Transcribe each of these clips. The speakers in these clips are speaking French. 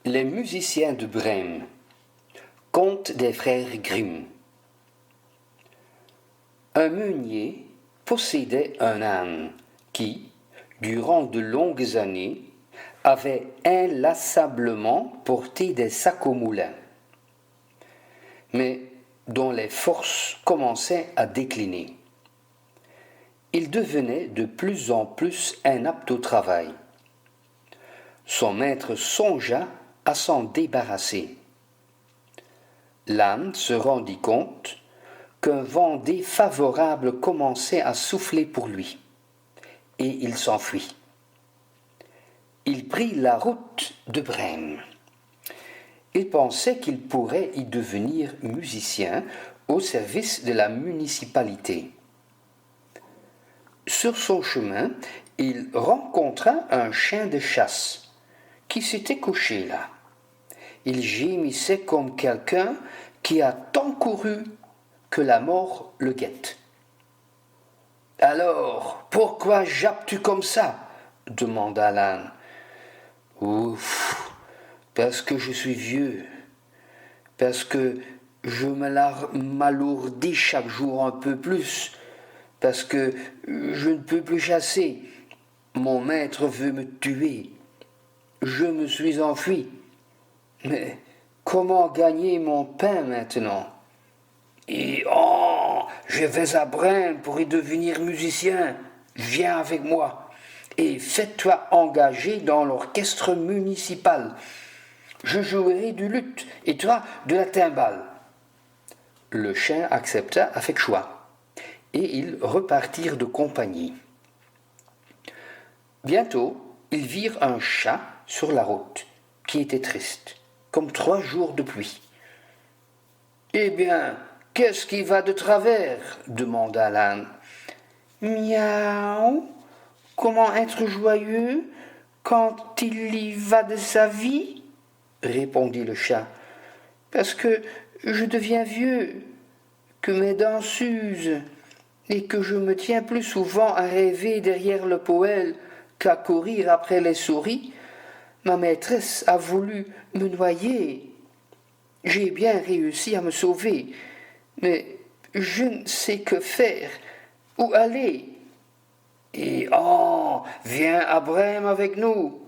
Les musiciens de Brême. Conte des frères Grimm. Un meunier possédait un âne qui, durant de longues années, avait inlassablement porté des sacs au moulin, mais dont les forces commençaient à décliner. Il devenait de plus en plus inapte au travail. Son maître songea à s'en débarrasser. L'âne se rendit compte qu'un vent défavorable commençait à souffler pour lui, et il s'enfuit. Il prit la route de Brême. Il pensait qu'il pourrait y devenir musicien au service de la municipalité. Sur son chemin, il rencontra un chien de chasse qui s'était couché là. Il gémissait comme quelqu'un qui a tant couru que la mort le guette. « Alors, pourquoi jappes-tu comme ça ?» demanda l'âne. « Ouf, parce que je suis vieux, parce que je m'alourdis chaque jour un peu plus, parce que je ne peux plus chasser. Mon maître veut me tuer. Je me suis enfui. Mais comment gagner mon pain maintenant? Et je vais à Brême pour y devenir musicien. Viens avec moi et fais-toi engager dans l'orchestre municipal. Je jouerai du luth et toi de la timbale. » Le chien accepta avec joie et ils repartirent de compagnie. Bientôt, ils virent un chat sur la route qui était triste, comme 3 jours de pluie. « Eh bien, qu'est-ce qui va de travers ?» demanda l'âne. « Miaou, comment être joyeux quand il y va de sa vie ?» répondit le chat. « Parce que je deviens vieux, que mes dents s'usent, et que je me tiens plus souvent à rêver derrière le poêle qu'à courir après les souris. Ma maîtresse a voulu me noyer. J'ai bien réussi à me sauver, mais je ne sais que faire, où aller. Et viens à Brême avec nous.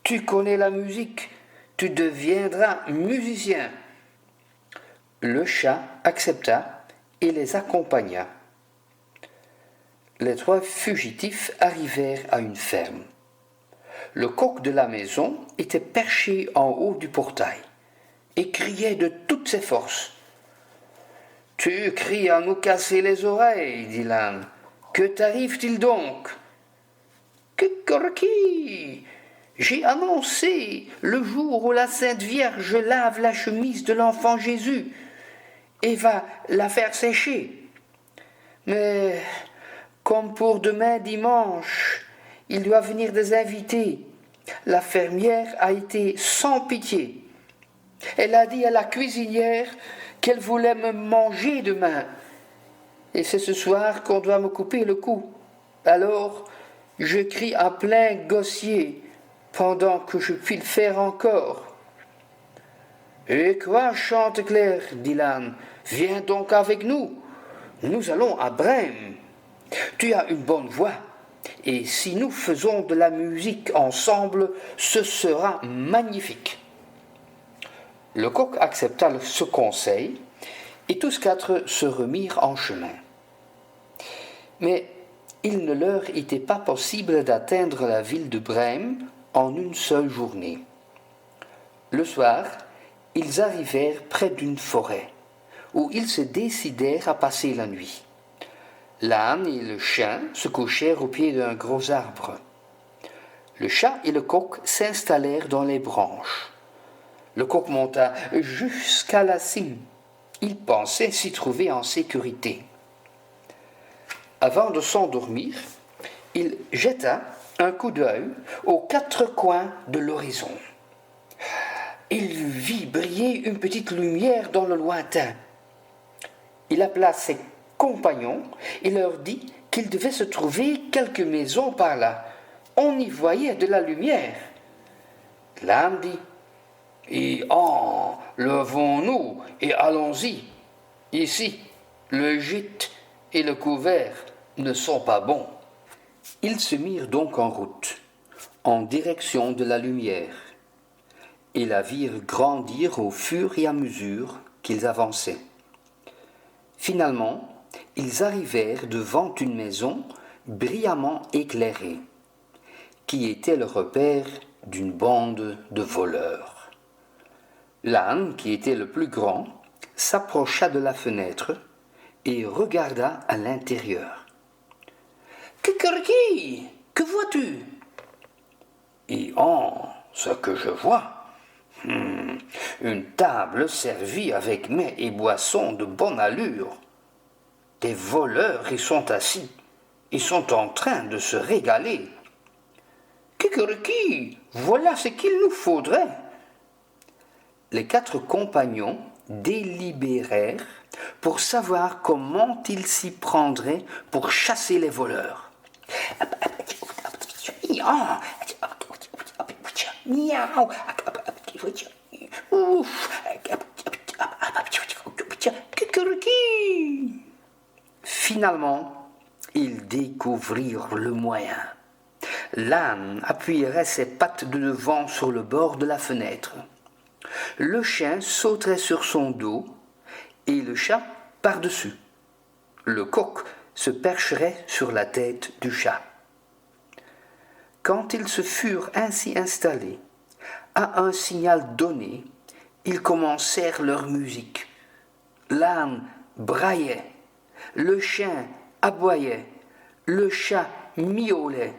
Tu connais la musique, tu deviendras musicien. » Le chat accepta et les accompagna. Les 3 fugitifs arrivèrent à une ferme. Le coq de la maison était perché en haut du portail et criait de toutes ses forces. « Tu cries à nous casser les oreilles, » dit l'âne. « Que t'arrive-t-il donc ?»« Kikoriki ! J'ai annoncé le jour où la Sainte Vierge lave la chemise de l'enfant Jésus et va la faire sécher. Mais comme pour demain dimanche, il doit venir des invités. La fermière a été sans pitié. Elle a dit à la cuisinière qu'elle voulait me manger demain. Et c'est ce soir qu'on doit me couper le cou. Alors, je crie à plein gossier pendant que je puis le faire encore. »« Et quoi, Chanteclair ?» dit l'âne. « Viens donc avec nous. Nous allons à Brême. Tu as une bonne voix, et si nous faisons de la musique ensemble, ce sera magnifique. » Le coq accepta ce conseil, et tous 4 se remirent en chemin. Mais il ne leur était pas possible d'atteindre la ville de Brême en une seule journée. Le soir, ils arrivèrent près d'une forêt, où ils se décidèrent à passer la nuit. L'âne et le chien se couchèrent au pied d'un gros arbre. Le chat et le coq s'installèrent dans les branches. Le coq monta jusqu'à la cime. Il pensait s'y trouver en sécurité. Avant de s'endormir, il jeta un coup d'œil aux 4 coins de l'horizon. Il vit briller une petite lumière dans le lointain. Il appela ses compagnons et leur dit qu'il devait se trouver quelques maisons par là. On y voyait de la lumière. L'âne dit Et levons-nous et allons-y. Ici, le gîte et le couvert ne sont pas bons. Ils se mirent donc en route, en direction de la lumière, et la virent grandir au fur et à mesure qu'ils avançaient. Finalement, ils arrivèrent devant une maison brillamment éclairée, qui était le repère d'une bande de voleurs. L'âne, qui était le plus grand, s'approcha de la fenêtre et regarda à l'intérieur. « Kikeriki, que vois-tu » ? Et ce que je vois, une table servie avec mets et boissons de bonne allure. Des voleurs y sont assis, ils sont en train de se régaler. Kikeriki, voilà ce qu'il nous faudrait. Les 4 compagnons délibérèrent pour savoir comment ils s'y prendraient pour chasser les voleurs. Finalement, ils découvrirent le moyen. L'âne appuierait ses pattes de devant sur le bord de la fenêtre. Le chien sauterait sur son dos et le chat par-dessus. Le coq se percherait sur la tête du chat. Quand ils se furent ainsi installés, à un signal donné, ils commencèrent leur musique. L'âne braillait, le chien aboyait, le chat miaulait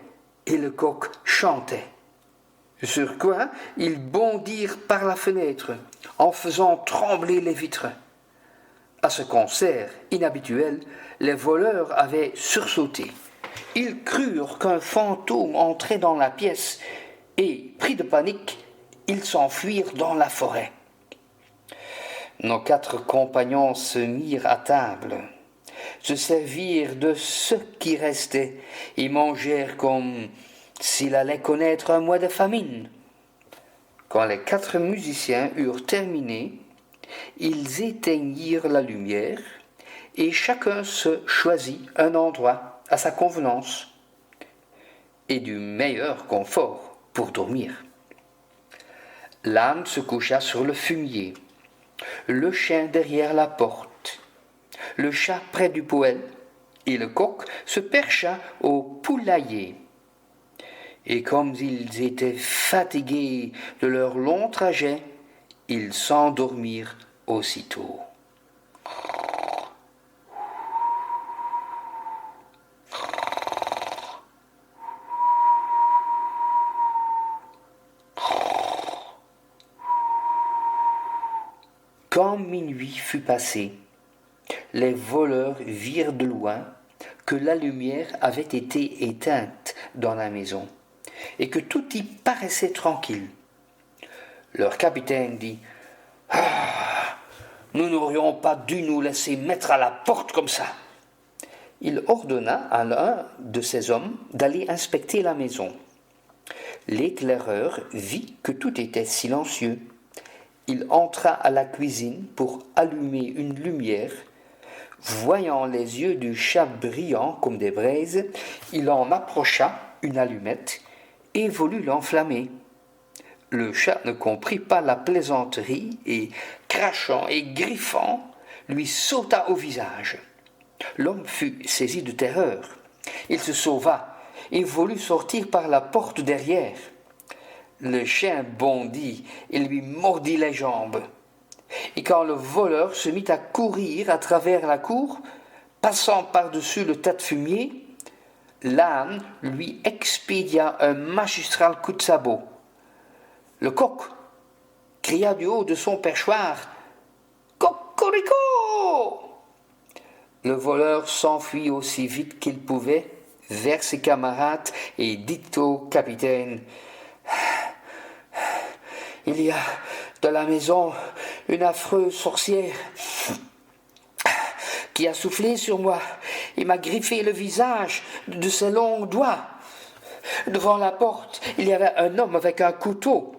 et le coq chantait. Sur quoi ils bondirent par la fenêtre en faisant trembler les vitres. À ce concert inhabituel, les voleurs avaient sursauté. Ils crurent qu'un fantôme entrait dans la pièce et, pris de panique, ils s'enfuirent dans la forêt. Nos 4 compagnons se mirent à table, se servirent de ce qui restait et mangèrent comme s'il allait connaître un mois de famine. Quand les 4 musiciens eurent terminé, ils éteignirent la lumière et chacun se choisit un endroit à sa convenance et du meilleur confort pour dormir. L'âne se coucha sur le fumier, le chien derrière la porte, le chat près du poêle et le coq se percha au poulailler. Et comme ils étaient fatigués de leur long trajet, ils s'endormirent aussitôt. Quand minuit fut passé, les voleurs virent de loin que la lumière avait été éteinte dans la maison et que tout y paraissait tranquille. Leur capitaine dit « Nous n'aurions pas dû nous laisser mettre à la porte comme ça. » Il ordonna à l'un de ses hommes d'aller inspecter la maison. L'éclaireur vit que tout était silencieux. Il entra à la cuisine pour allumer une lumière. Voyant les yeux du chat brillants comme des braises, il en approcha une allumette et voulut l'enflammer. Le chat ne comprit pas la plaisanterie et, crachant et griffant, lui sauta au visage. L'homme fut saisi de terreur. Il se sauva et voulut sortir par la porte derrière. Le chien bondit et lui mordit les jambes. Et quand le voleur se mit à courir à travers la cour, passant par-dessus le tas de fumier, l'âne lui expédia un magistral coup de sabot. Le coq cria du haut de son perchoir « Cocorico !» Le voleur s'enfuit aussi vite qu'il pouvait vers ses camarades et dit au capitaine « Il y a dans la maison une affreuse sorcière qui a soufflé sur moi et m'a griffé le visage de ses longs doigts. Devant la porte, il y avait un homme avec un couteau.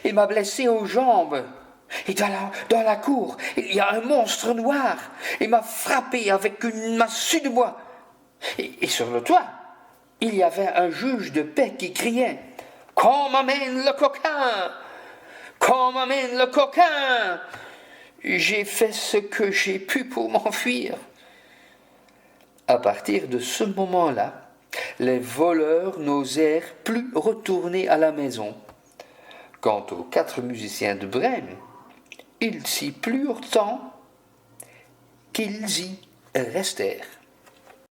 et m'a blessé aux jambes. Et dans la cour, il y a un monstre noir et m'a frappé avec une massue de bois. Et sur le toit, il y avait un juge de paix qui criait « Qu'on m'amène le coquin! Qu'on m'amène le coquin !» J'ai fait ce que j'ai pu pour m'enfuir. À partir de ce moment-là, les voleurs n'osèrent plus retourner à la maison. Quant aux 4 musiciens de Brême, ils s'y plurent tant qu'ils y restèrent.